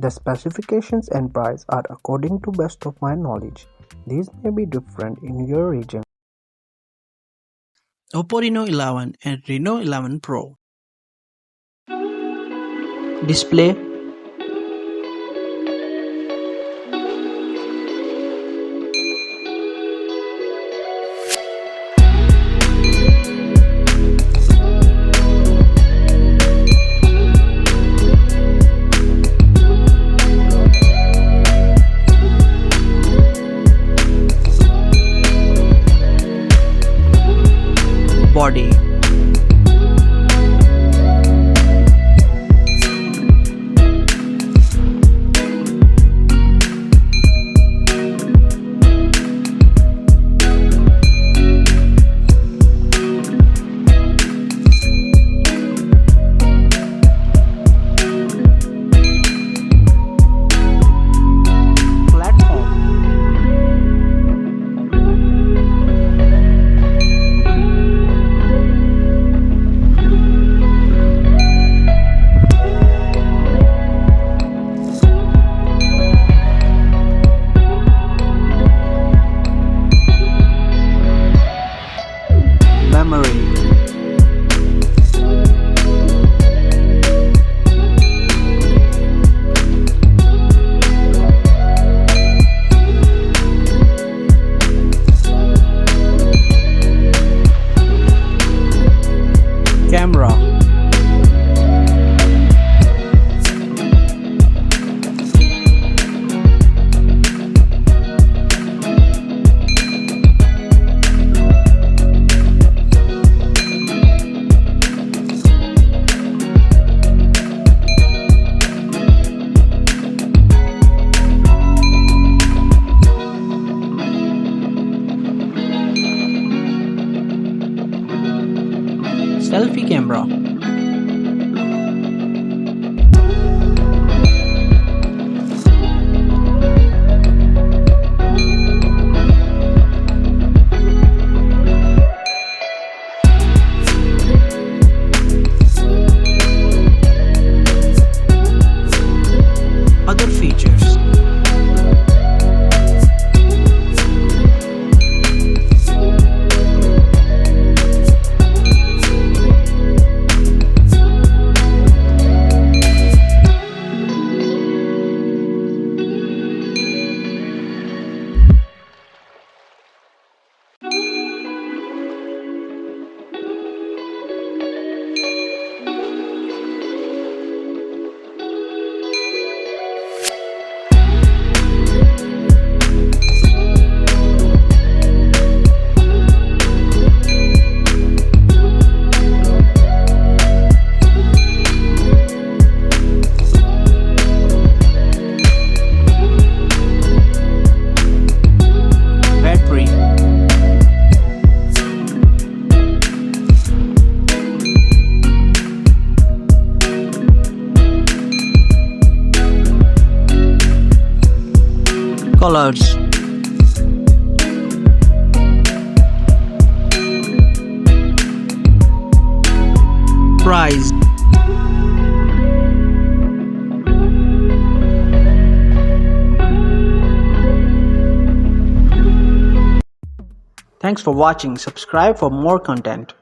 The specifications and price are according to best of my knowledge. These may be different in your region. Oppo Reno 11 and Reno 11 Pro. Display, body, platform, memory, camera, selfie camera, other features, battery, colors, price. Thanks for watching. Subscribe for more content.